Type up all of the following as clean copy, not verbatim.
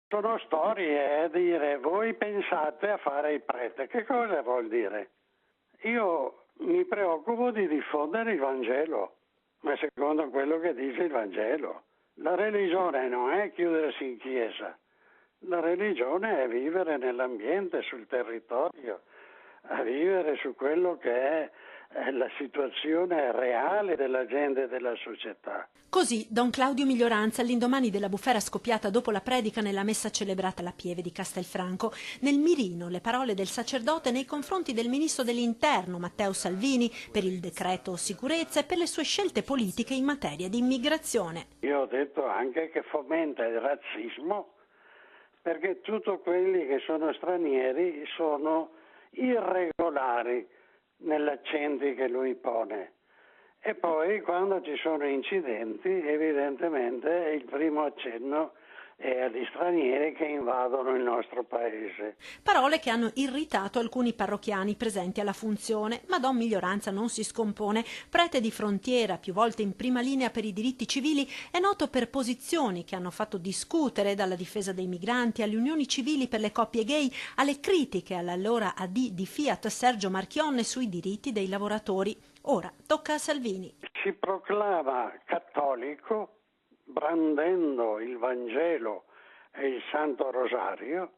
Sono storie, dire, voi pensate a fare il prete, che cosa vuol dire? Io mi preoccupo di diffondere il Vangelo, ma secondo quello che dice il Vangelo. La religione non è chiudersi in chiesa, la religione è vivere nell'ambiente, sul territorio, a vivere su quello che è la situazione reale della gente e della società. Così don Claudio Miglioranza all'indomani della bufera scoppiata dopo la predica nella messa celebrata alla Pieve di Castelfranco, nel mirino le parole del sacerdote nei confronti del ministro dell'Interno Matteo Salvini per il decreto sicurezza e per le sue scelte politiche in materia di immigrazione. Io ho detto anche che fomenta il razzismo perché tutti quelli che sono stranieri sono irregolari negli accenti che lui pone. E poi quando ci sono incidenti, evidentemente il primo accenno è agli stranieri che invadono il nostro paese. Parole che hanno irritato alcuni parrocchiani presenti alla funzione, ma don Miglioranza non si scompone. Prete di frontiera, più volte in prima linea per i diritti civili, è noto per posizioni che hanno fatto discutere, dalla difesa dei migranti alle unioni civili per le coppie gay, alle critiche all'allora AD di Fiat Sergio Marchionne sui diritti dei lavoratori. Ora tocca a Salvini. Si proclama cattolico brandendo il Vangelo e il Santo Rosario.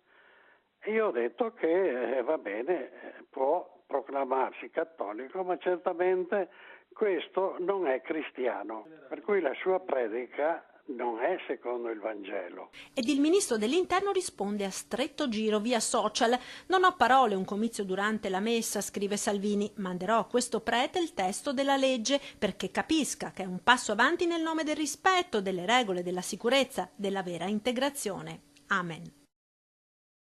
E io ho detto che va bene, può proclamarsi cattolico, ma certamente questo non è cristiano, per cui la sua predica non è secondo il Vangelo. Ed il ministro dell'Interno risponde a stretto giro via social. Non ho parole, un comizio durante la messa, scrive Salvini. Manderò a questo prete il testo della legge perché capisca che è un passo avanti nel nome del rispetto, delle regole, della sicurezza, della vera integrazione. Amen.